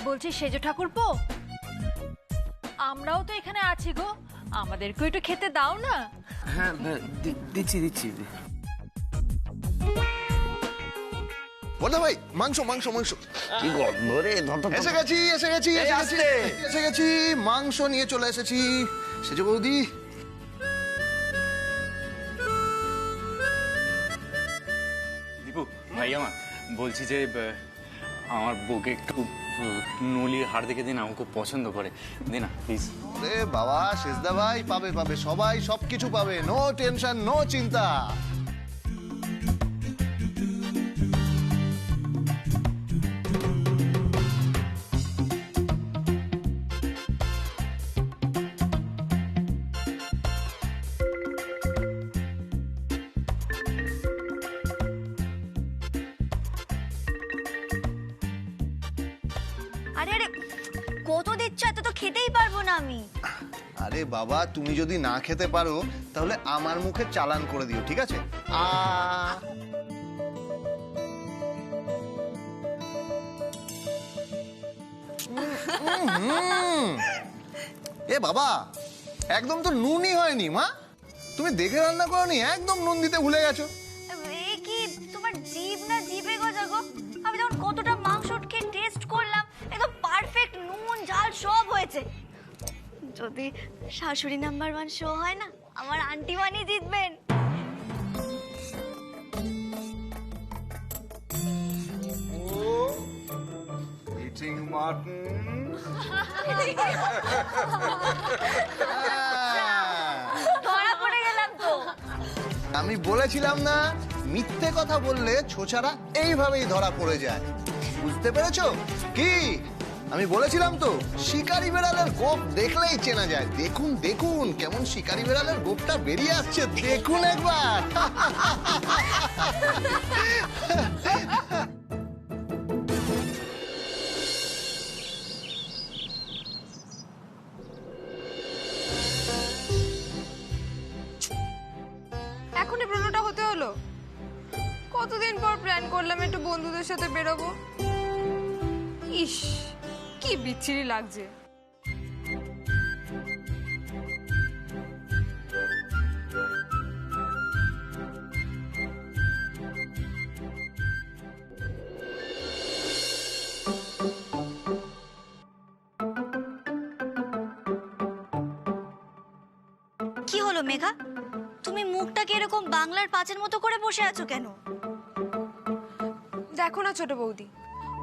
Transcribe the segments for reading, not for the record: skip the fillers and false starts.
বলছি সেজো ঠাকুরপো, আমরাও তো এখানে আছি গো, আমাদেরকে একটু খেতে দাও না। হ্যাঁ দিচ্ছি দিচ্ছি। বলতে ভাই মাংস মাংস মাংস কি গন্ধ রে! এসে গেছি এসে গেছি এসে গেছি, মাংস নিয়ে চলে এসেছি। সেজো বৌদি, দীপু ভাই আমার বলছি যে আমার বউকে একটু নলির হাড় দেখে দিন, আমার খুব পছন্দ করে, দে না প্লিজ। রে বাবা শেষদা ভাই, পাবে পাবে, সবাই সবকিছু পাবে, নো টেনশন নো চিন্তা। আরে আরে কত দিচ্ছ, এত তো খেতেই পারবো না আমি। আরে বাবা তুমি যদি না খেতে পারো তাহলে আমার মুখে চালান করে দিও, ঠিক আছে? এ বাবা একদম তো নুনই হয়নি মা, তুমি দেখে রান্না করোনি, একদম নুন দিতে ভুলে গেছো। এ কি তোমার জিভ না জিভে গজা গো? আমি যখন কতটা মাংস খেয়ে টেস্ট করলাম, একদম পারফেক্ট, নুন ঝাল সব হয়েছে। যদি শাশুড়ি নাম্বার 1 শো হয় না, আমার আন্টি মানি জিতবেন। Eating mutton. ধরা পড়ে গেলাম তো। আমি বলেছিলাম না, মিথ্যে কথা বললে ছোছারা এইভাবেই ধরা পড়ে যায়, বুঝতে পেরেছো কি? আমি বলেছিলাম তো, শিকারি বেড়ালের গোপ দেখলেই চেনা যায়। দেখুন দেখুন কেমন শিকারি বেড়ালের গোপটা বেরিয়ে আসছে, দেখুন একবার। এখনই প্রশ্নটা হতে হলো? কতদিন পর প্ল্যান করলাম একটু বন্ধুদের সাথে বেরোবো। ইস কি বিচ্ছিরি লাগছে। কি হলো মেঘা, তুমি মুখটাকে এরকম বাংলার পাঁচের মতো করে বসে আছো কেন? দেখো না ছোট বৌদি,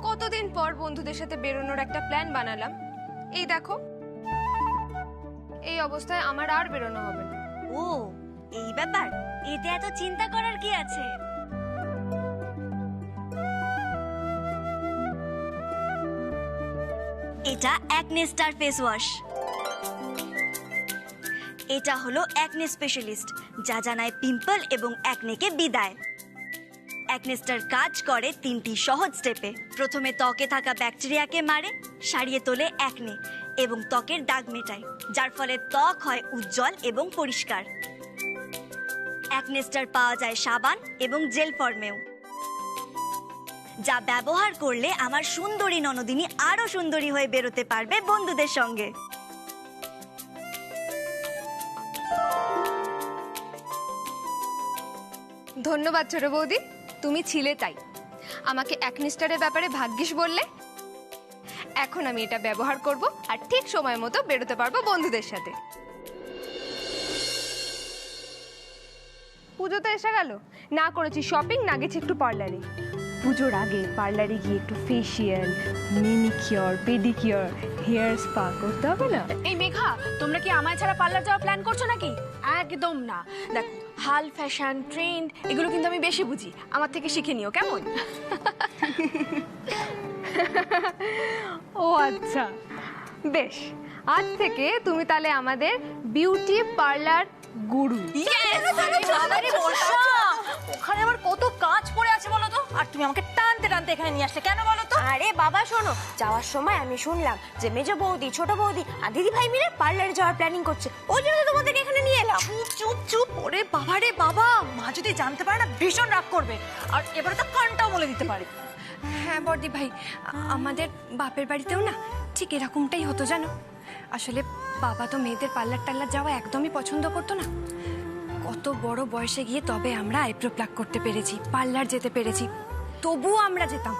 কতদিন পর বন্ধুদের সাথে বেরোনোর একটা প্ল্যান বানালাম, এই দেখো এই অবস্থায় আমার আর বেরোনো হবে না। ও এই ব্যাপার, এতে এত চিন্তা করার কি আছে? এটা অ্যাকনে স্টার ফেস ওয়াশ। এটা হলো অ্যাকনে স্পেশালিস্ট, যা জানায় পিম্পল এবং অ্যাকনেকে বিদায়। অ্যাকনে স্টার কাজ করে 3টি সহজ স্টেপে। প্রথমে ত্বকে থাকা ব্যাকটেরিয়াকে মারে, সারিয়ে তোলে অ্যাকনে এবং ত্বকের দাগ মেটায়, যার ফলে ত্বক হয় উজ্জ্বল এবং পরিষ্কার। অ্যাকনে স্টার পাওয়া যায় সাবান এবং জেল ফর্মেও, যা ব্যবহার করলে আমার সুন্দরী ননদিনী আরো সুন্দরী হয়ে বেরোতে পারবে বন্ধুদের সঙ্গে। ধন্যবাদ ছোট বৌদি, তুমি ছিলে তাই। আমাকে অ্যাকনে স্টারের ব্যাপারে ভাগ্যিস বললে। এখন আমি এটা ব্যবহার করব আর ঠিক সময় মতো বেরোতে পারবো বন্ধুদের সাথে। পুজো তো এসে গেল, না করেছি শপিং, না গেছি একটু পার্লারে। পুজোর আগে পার্লারে গিয়ে একটু facial, manicure, pedicure, hair spa করতে হবে না? এই মেঘা, তোমরা কি আমায় ছাড়া পার্লার যাওয়ার প্ল্যান করছো নাকি? একদম না। দেখো, হাল, ফ্যাশন, ট্রেন্ড এগুলো কিন্তু আমি বেশি বুঝি, আমার থেকে শিখে নিও কেমন? ও আচ্ছা, বেশ, আজ থেকে তুমি তাহলে আমাদের বিউটি পার্লার গুরু। ওখানে আবার কত কাজ পড়ে আছে বলো তো? আর তুমি আমাকে টানতে টানতে এখানে নিয়ে আসলে কেন বলো তো? আরে বাবা শোনো, যাওয়ার সময় আমি শুনলাম যে মেজো বৌদি, ছোট বৌদি আর দিদি ভাই মিলে পার্লারে যাওয়ার প্ল্যানিং করছে, ওই জন্য তো তোমাদেরকে এখানে নিয়ে এলাম। চুপ চুপ চুপ, ওরে বাবা রে বাবা, মা যদি জানতে পারে না ভীষণ রাগ করবে, আর এবারে তো কানটাও বলে দিতে পারে। হ্যাঁ বর্দি ভাই, আমাদের বাপের বাড়িতেও না ঠিক এরকমটাই হতো জানো। আসলে বাবা তো মেয়েদের পার্লার টার্লার যাওয়া একদমই পছন্দ করতো না। কত বড় বয়সে গিয়ে তবে আমরা আইব্রো প্লাক করতে পেরেছি, পার্লার যেতে পেরেছি, তবুও আমরা যেতাম।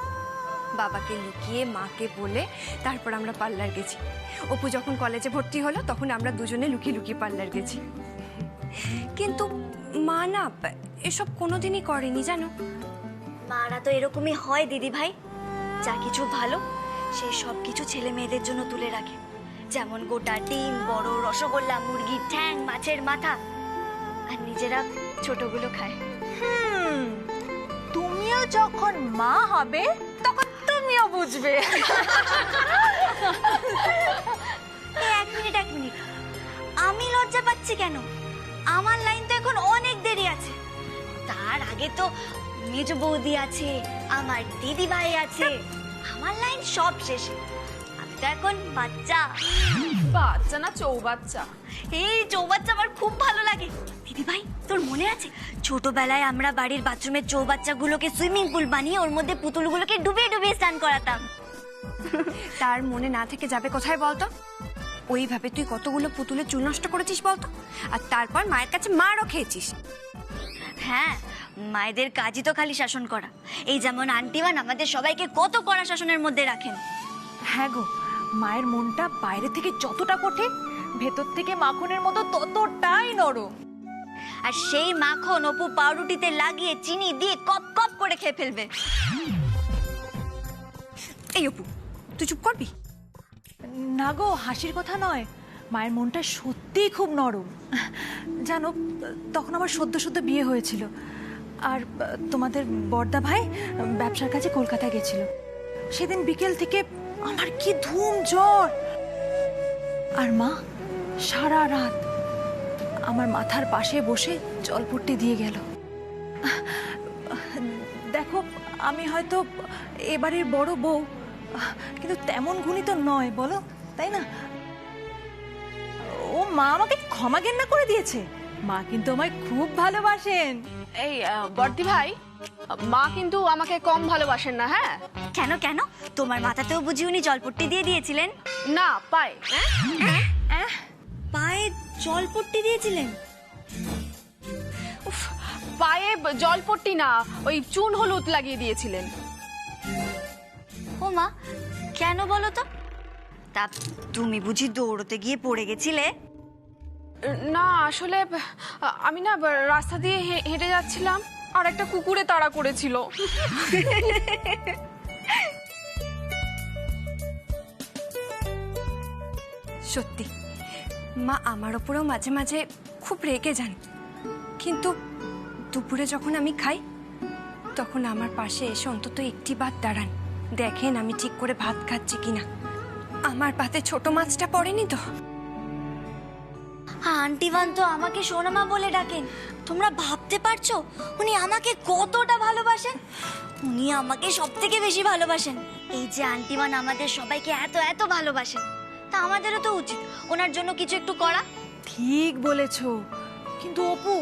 বাবাকে লুকিয়ে মাকে বলে তারপর আমরা পার্লার গেছি। অপু যখন কলেজে ভর্তি হলো তখন আমরা দুজনে লুকিয়ে লুকিয়ে পার্লার গেছি। কিন্তু মা না এসব কোনোদিনই করেনি জানো। মারা তো এরকমই হয় দিদি ভাই, যা কিছু ভালো সে সব কিছু ছেলে মেয়েদের জন্য তুলে রাখে, যেমন গোটা ডিম, বড় রসগোল্লা, মুরগির ঠ্যাং, মাছের মাথা, আর নিজেরা ছোটগুলো খায়। তুমিও যখন মা হবে তখন তুমিও বুঝবে। এক মিনিট আমি লজ্জা পাচ্ছি কেন? আমার লাইন তো এখন অনেক দেরি আছে। তার আগে তো মেজো বৌদি আছে, আমার দিদি ভাই আছে, আমার লাইন সব শেষে। আমি তো এখন বাচ্চা। বাচ্চা না চৌবাচ্চা। এই চৌবাচ্চা আমার খুব ভালো লাগে। দিদি ভাই তোর মনে আছে ছোটবেলায় আমরা বাড়ির বাথরুমের চৌবাচ্চাগুলোকে সুইমিং পুল বানিয়ে ওর মধ্যে পুতুলগুলোকে ডুবিয়ে ডুবিয়ে স্নান করাতাম? তার মনে না থেকে যাবে কোথায় বলতো? ওইভাবে তুই কতগুলো পুতুলের চুল নষ্ট করেছিস বলতো, আর তারপর মায়ের কাছে মারও খেয়েছিস। হ্যাঁ, মায়েদের কাজই তো খালি শাসন করা। এই যেমন আন্টিমান আমাদের সবাইকে কত কড়া শাসনের মধ্যে রাখেন। হ্যাঁ গো, মায়ের মনটা বাইরে থেকে যতটা কঠিন, ভেতর থেকে মাখনের মতো ততটাই নরম। আর সেই মাখন অপু পাউরুটিতে লাগিয়ে চিনি দিয়ে কপ কপ করে খেয়ে ফেলবে। এই অপু, তুই চুপ করবি? না গো, হাসির কথা নয়, মায়ের মনটা সত্যিই খুব নরম। জানো, তখন আমার সদ্য সদ্য বিয়ে হয়েছিল, আর তোমাদের বড়দা ভাই ব্যবসার কাজে কলকাতায় গেছিল। সেদিন বিকেল থেকে আমার কি ধুম জ্বর, আর মা সারা রাত আমার মাথার পাশে বসে জলপট্টি দিয়ে গেল। দেখো, আমি হয়তো এবারের বড় বউ, কিন্তু তেমন গুণী তো নয় বলো, তাই না? ও মা আমাকে ক্ষমা ঘেন্না করে দিয়েছে। মা কিন্তু আমায় খুব ভালোবাসেন। এই বর্দি ভাই, মা কিন্তু আমাকে কম ভালোবাসেন না। হ্যাঁ, কেন কেন? তোমার মাথাতেও বুঝি উনি জলপট্টি দিয়ে দিয়েছিলেন? না পায়। পায়ে জলপট্টি দিয়েছিলেন? উফ, পায়ে জলপট্টি না, ওই চুন হলুদ লাগিয়ে দিয়েছিলেন। ও মা, কেন বলো তো? তা তুমি বুঝি দৌড়তে গিয়ে পড়ে গেছিলে? না আসলে আমি না রাস্তা দিয়ে হেঁটে যাচ্ছিলাম, আর একটা কুকুরে তাড়া করেছিল। সত্যি মা আমার ওপরেও মাঝে মাঝে খুব রেগে যান, কিন্তু দুপুরে যখন আমি খাই তখন আমার পাশে এসে অন্তত একটি বার দাঁড়ান, দেখেন আমি ঠিক করে ভাত খাচ্ছি কিনা। আমার পাতে ছোট মাছটা পড়েনি তো। আন্টিবান তো আমাকে সোনামা বলে ডাকেন। তোমরা ভাবতে পারছো উনি আমাকে কতটা ভালোবাসেন? উনি আমাকে সব থেকে বেশি ভালোবাসেন। এই যে আন্টিবান আমাদের সবাইকে এত এত ভালোবাসেন, তা আমাদেরও তো উচিত ওনার জন্য কিছু একটু করা। ঠিক বলেছো, কিন্তু অপু,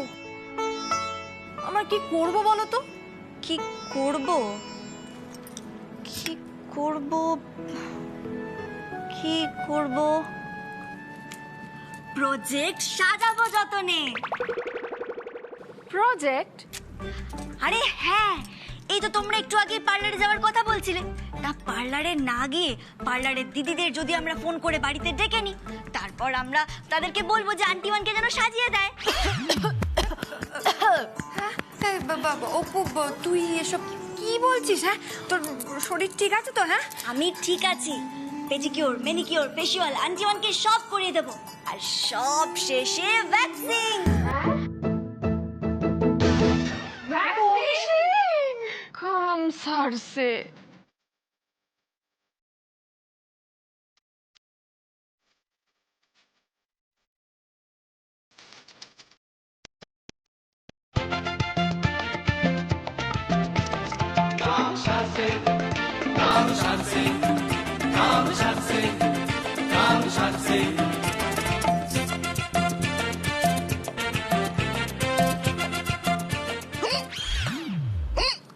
আমরা কি করব বলো তো? কি করব? কি করব? কি করব? প্রজেক্ট সাজাবো যতনে। প্রজেক্ট? আরে হ্যাঁ, এই তো তোমরা একটু আগে পার্লারে যাওয়ার কথা বলছিলে। তা পার্লারে না গিয়ে পার্লারের দিদিদের যদি আমরা ফোন করে বাড়িতে ডেকে নিই, তারপর আমরা তাদেরকে বলবো যে আন্টিমানকে যেন সাজিয়ে দেয়। অপু, তুই এসব কি বলছিস? হ্যাঁ, তোর শরীর ঠিক আছে তো? হ্যাঁ, আমি ঠিক আছি। পেডিকিউর, ম্যানিকিউর, ফেসিয়াল আন্টিমানকে সব করিয়ে দেবো, আর সব শেষে ভ্যাকসিন। কাম সারছে।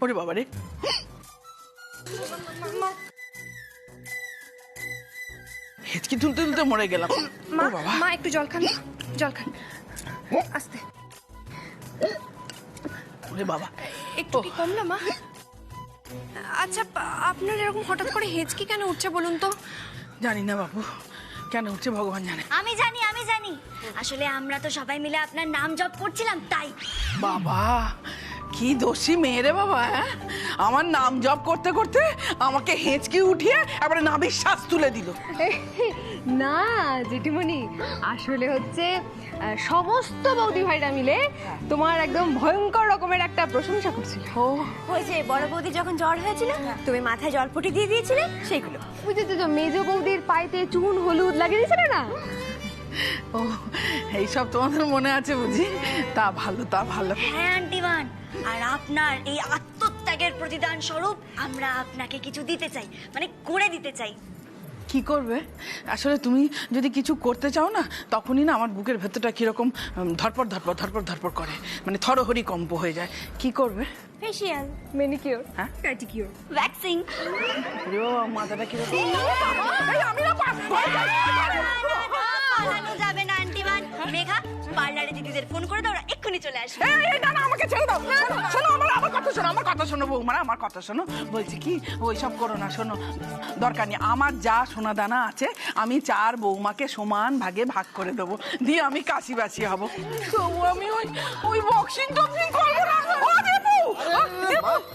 ওরে বাবা রে, হেঁচকি তুলতে তুলতে মরে গেলাম। মা ও বাবা, মা একটু জল খান, জল খান আস্তে। ওরে বাবা, একটু কি কম না মা? আচ্ছা আপনার এরকম হঠাৎ করে হেঁচকি কেন উঠছে বলুন তো? জানি না বাবু, কেন হচ্ছে ভগবান জানে। আমি জানি আসলে আমরা তো সবাই মিলে আপনার নাম জপ করছিলাম তাই। বাবা কি দোষী মেয়ে রে বাবা, হ্যাঁ? আমার নাম জপ করতে করতে আমাকে হেঁচকি উঠিয়ে এবারে নাভির শ্বাস তুলে দিল। না জেঠিমণি, আসলে হচ্ছে সমস্ত বৌদি ভাইরা মিলে তোমার একদম ভয়ঙ্কর রকমের একটা প্রশংসা করছিল। ওই যে বড় বৌদি যখন জ্বর হয়েছিল তুমি মাথায় জলপটি দিয়ে দিয়েছিলে সেইগুলো। বুঝেছো তো, মেজ বৌদির পাইতে চুন হলুদ লাগিয়ে দিয়েছিল না? ও এইসব তোমাদের মনে আছে বুঝি? তা ভালো, তা ভালো। হ্যাঁ আন্টিমান, আর আপনার এই আত্মত্যাগের প্রতিদান স্বরূপ আমরা আপনাকে কিছু দিতে চাই, মানে করে দিতে চাই। কি করবে? আসলে তুমি যদি কিছু করতে চাও না, তখনই না আমার বুকের ভেতরটা কিরকম ধরপড় ধরপড় ধরপড় ধরপড় করে, মানে থরহরি কম্প হয়ে যায়। কি করবে? ফেসিয়াল, ম্যানিকিউর, হ্যাঁ, প্যাডিকিউর, ভ্যাকসিন। মাথাটা কিরকম। পালানো যাবে না আন্টিমান। মেঘা, পার্লারে দিদিদের ফোন করে দাও, ওরা এক্ষুনি চলে আসবে। না না, আমাকে ছেড়ে দাও। শোনো, আমার কথা শোনো, আমার কথা শোনো বৌমা, আমার কথা শোনো। বলছি কি, ওইসব করো না, শোনো, দরকার নেই। আমার যা সোনা দানা আছে আমি 4 বৌমাকে সমান ভাগে ভাগ করে দেবো, দিয়ে আমি কাশি বাসি হবো। তবু আমি ওই বক্সিং টক্সিং করবো না।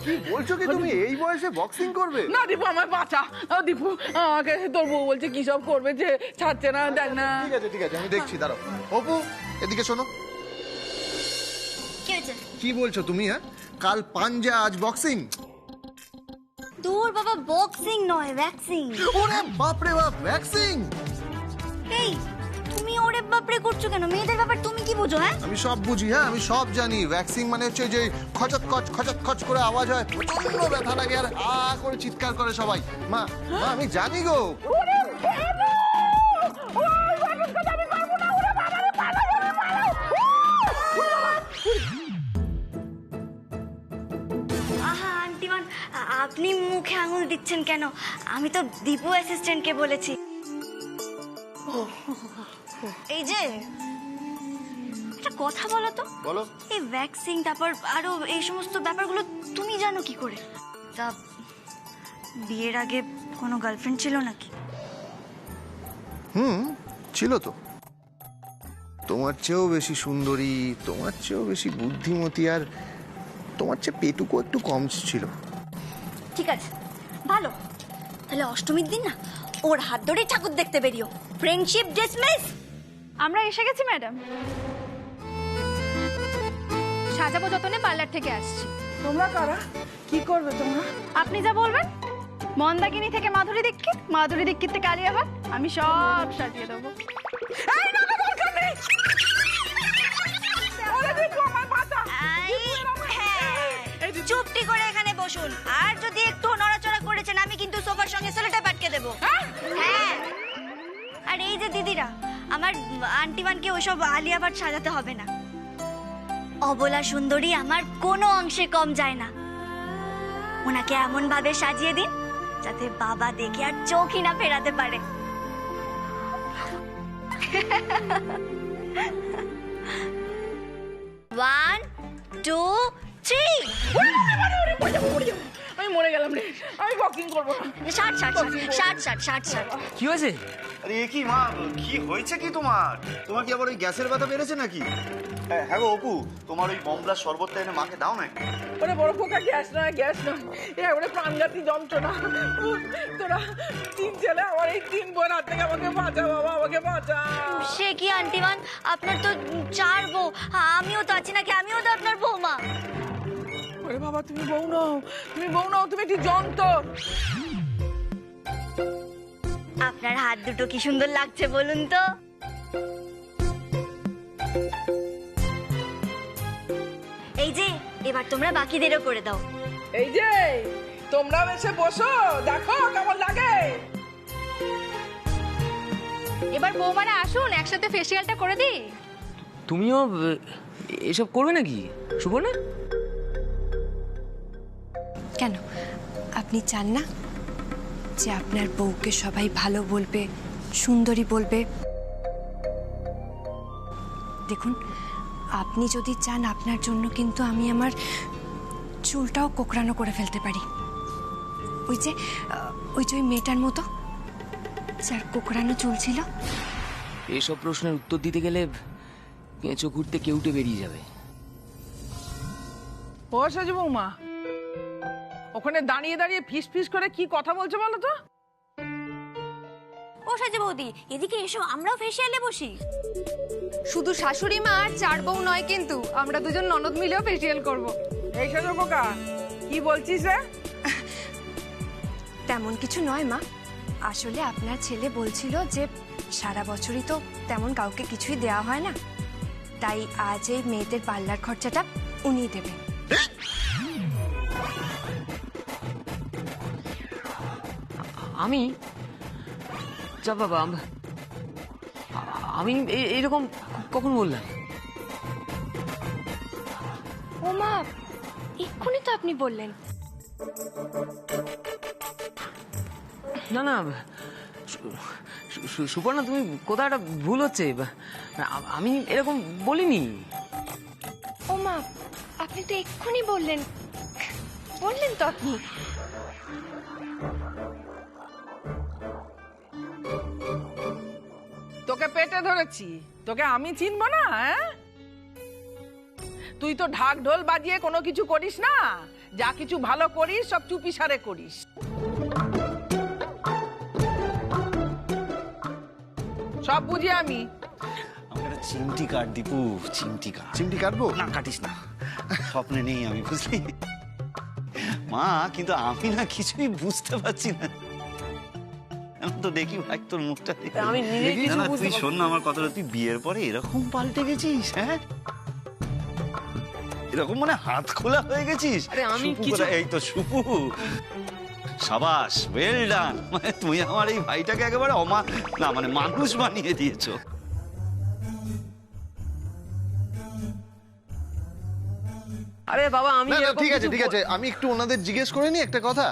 কি বলছো কি তুমি, এই বয়সে বক্সিং করবে? না দীপু, আমার বাঁচা। দীপু, আমাকে তোর বউ বলছে কি সব করবে, যে ছাড়ছে না, দেখ না। ঠিক আছে, আমি দেখছি, দাঁড়াও। অপু, এদিকে শোনো। কি হয়েছে? কি বলছো তুমি? হ্যাঁ, কাল পাঞ্জা, আজ বক্সিং? দূর বাবা, বক্সিং নয়, ভ্যাকসিন। ওরে বাপরে বাপ, ভ্যাকসিং! এই তুমি ওরে বাপরে করছো কেন? মেয়েদের ব্যাপার তুমি কি বোঝো? হ্যাঁ, আমি সব বুঝি, হ্যাঁ আমি সব জানি। ভ্যাকসিং মানে হচ্ছে যে খচত খচ করে আওয়াজ হয়, প্রচন্ড ব্যথা লাগে আর করে চিৎকার করে সবাই। মা, আমি জানি গো। আহা আন্টিমান, আপনি মুখে আঙুল দিচ্ছেন কেন? আমি তো দীপু অ্যাসিস্ট্যান্টকে বলেছি। এই যে একটা কথা বলো তো, বলো। এই ভ্যাকসিন তারপর আরো এই সমস্ত ব্যাপারগুলো তুমি জানো কি করে? তা বিয়ের আগে কোনো গার্লফ্রেন্ড ছিল নাকি? ছিল তো। তোমার চেয়েও বেশি সুন্দরী, তোমার চেয়েও বেশি বুদ্ধিমতী, আর তোমার চেয়ে পেটুকু একটু কম ছিল। ঠিক আছে, ভালো। তাহলে অষ্টমীর দিন না ওর হাত ধরে ঠাকুর দেখতে বেরিও। Friendship dismiss. আমরা এসে গেছি ম্যাডাম, সাজাবো যতনে পার্লার থেকে আসছি। তোমরা কারা? কি করবে তোমরা? আপনি যা বলবেন। মন্দাকিনী থেকে মাধুরী দীক্ষিত, মাধুরী দীক্ষিত থেকে আলিয়া ভাট, আমি সব সাজিয়ে দেবো। চুপটি করে এখানে বসুন, আর যদি একটু নড়াচড়া করেছেন আমি কিন্তু সোফার সঙ্গে সেলোটা পাটকে দেবো। হ্যাঁ, আর এই যে দিদিরা, আমার আন্টিমানকে ওইসব আলিয়া ভাট সাজাতে হবে না। অবলা সুন্দরী আমার কোনো অংশে কম যায় না। ওনাকে এমন ভাবে সাজিয়ে দিন যাতে বাবা দেখে আর চোখই না ফেরাতে পারে। 1 2 3। আমি মরে গেলাম রে, আমি বকিং করবো না। ষাট। কি হয়েছে? আরে এ কি মা, কি হয়েছে কি তোমার? তোমার কি আবার ওই গ্যাসের ব্যথা বেড়েছে নাকি? হ্যাঁ গো অপু, তোমার ওই বমব্লার শরবতটা এনে মাকে দাও না একটু। ওরে বড় পোকা, গ্যাস না, গ্যাস না, এবারে প্রাণঘাতী যন্ত্রণা। তোরা 3 ছেলে, আমার এই 3 বোন, হাত থেকে আমাকে বাঁচা বাবা, আমাকে বাঁচা। সে কি আন্টিমান, আপনার তো 4 বউ, আমিও তো আছি নাকি? আমিও তো আপনার বৌমা। ওরে বাবা, তুমি বউ নাও, তুমি বউ নাও, তুমি একটি যন্ত্র। আপনার হাত দুটো কি সুন্দর লাগছে বলুন তো। এই যে এবার তোমরা বাকিদেরও করে দাও। এই যে তোমরাও এসে বসো, দেখো কেমন লাগে। এবার বৌমারা আসুন, একসাথে ফেসিয়ালটা করে দিই। তুমিও এসব করবে নাকি সুবর্ণা? কেন, আপনি চান না যে আপনার বউকে সবাই ভালো বলবে, সুন্দরী বলবে? দেখুন, আপনি যদি চান আপনার জন্য কিন্তু আমি আমার চুলটাও কোকড়ানো করে ফেলতে পারি। ওই যে ওই মেয়েটার মতো যার কোকড়ানো চুল ছিল। এসব প্রশ্নের উত্তর দিতে গেলে কেঁচো ঘুরতে কেউটে বেরিয়ে যাবে। ও সাজু বৌমা, ওখানে দাঁড়িয়ে দাঁড়িয়ে ফিস ফিস করে কি কথা বলছো বলো তো? ও সাজে বৌদি, এদিকে এসো, আমরাও ফেসিয়ালে বসি। শুধু শাশুড়ি মা আর 4 বউ নয় কিন্তু, আমরা দুজন ননদ মিলেও ফেসিয়াল করব। এই সাজু বোকা, কি বলছিস রে? তেমন কিছু নয় মা, আসলে আপনার ছেলে বলছিল যে সারা বছরই তো তেমন কাউকে কিছুই দেওয়া হয় না, তাই আজ এই মেয়েদের পার্লার খরচাটা উনিই দেবেন। আমি যা বাবা, আমি এরকম কখন বললাম? ও মা, এক্ষুনি তো আপনি বললেন। না না সুপর্ণা, তুমি কোথাও একটা ভুল হচ্ছে। আমি এরকম বলিনি। ও মা, আপনি তো এক্ষুনি বললেন তো আপনি। তোকে পেটে ধরেছি, তোকে আমি চিনবো না? হ্যাঁ, তুই তো ঢাক ঢোল বাজিয়ে কোনো কিছু করিস না, যা কিছু ভালো করিস সব চুপি সারে করিস। সব বুঝি আমি। আমার একটা চিমটি কাট দীপু, চিমটি কাট। চিমটি কাটবো? না কাটিস না, স্বপ্নে নেই আমি, বুঝলি মা? কিন্তু আমি না কিছুই বুঝতে পারছি না। এখন তো দেখি ভাই তোর মুখটা দেখি। আমি নিজে কিছু না, বুঝতে তুই শোন না আমার কথাটা, তুই বিয়ের পরে এরকম পাল্টে গেছিস? হ্যাঁ, এরকম মানে হাত খোলা হয়ে গেছিস। আরে আমি সুপু কিছু- এই তো সুপু, সাবাস, ওয়েল ডান। মানে তুমি আমার এই ভাইটাকে একেবারে না মানে মানুষ বানিয়ে দিয়েছো। আরে বাবা, আমি না না, এরকম ঠিক আছে কিছু ঠিক আছে, আমি একটু ওনাদের জিজ্ঞেস করে নি একটা কথা।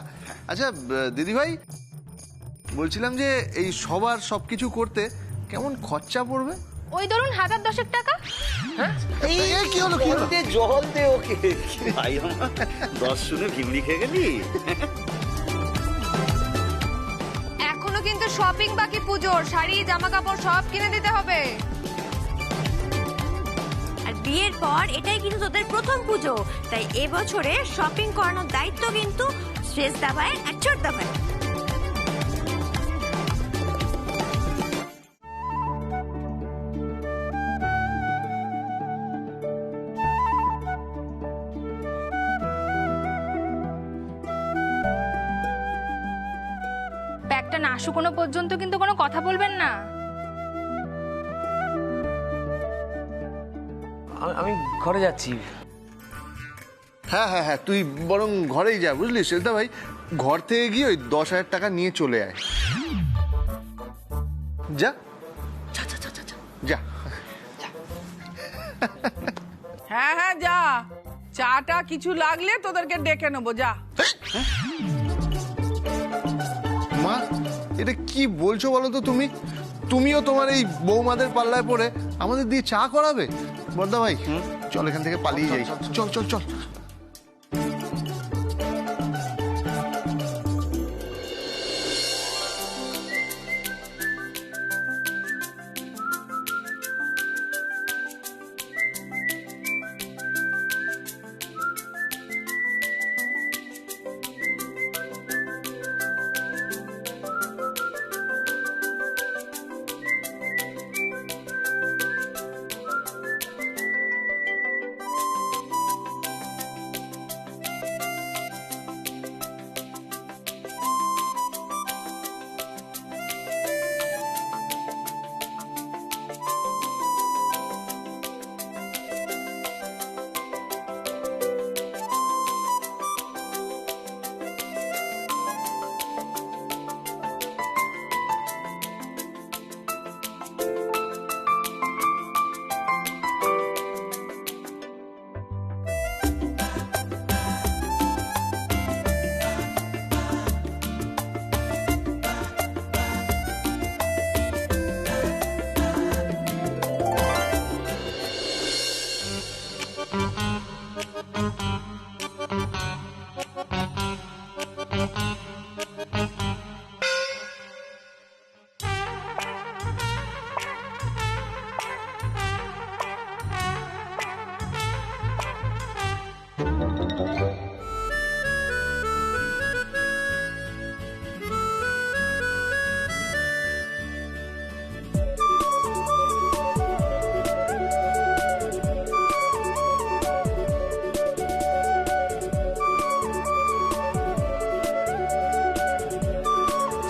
আচ্ছা দিদি ভাই, বলছিলাম যে এই সবার সবকিছু করতে কেমন খরচা পড়বে? ওই ধরুন 1010 টাকা। এই কি হলো কি হলো? জল দে ওকে। ভাই আমার 10 শুনে ভিমড়ি খেয়ে গেলি। এখনো কিন্তু শপিং বাকি, পুজোর শাড়ি জামা কাপড় সব কিনে দিতে হবে। আর বিয়ের পর এটাই কিন্তু তোদের প্রথম পুজো, তাই এবছরে শপিং করানোর দায়িত্ব কিন্তু শ্রেষ্ঠা ভাইয়ের আর ছোটদা ভাইয়ের। ব্যাগটা না শুকোনো পর্যন্ত কিন্তু কোনো কথা বলবেন না। আমি ঘরে যাচ্ছি। হ্যাঁ হ্যাঁ হ্যাঁ, তুই বরং ঘরেই যা, বুঝলি শ্রেষ্ঠা ভাই? ঘর থেকে গিয়ে ওই 10,000 টাকা নিয়ে চলে আয়। যা যা। হ্যাঁ হ্যাঁ যা, চাটা কিছু লাগলে তোদেরকে ডেকে নেবো, যা। মা, এটা কি বলছো বলো তো তুমি? তুমিও তোমার এই বৌমাদের পাল্লায় পড়ে আমাদের দিয়ে চা করাবে? বর্দা ভাই চল এখান থেকে পালিয়ে যাই, চল চল চল।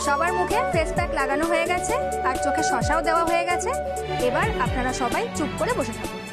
সবার মুখে ফেস প্যাক লাগানো হয়ে গেছে আর চোখে শশাও দেওয়া হয়ে গেছে। এবার আপনারা সবাই চুপ করে বসে থাকুন।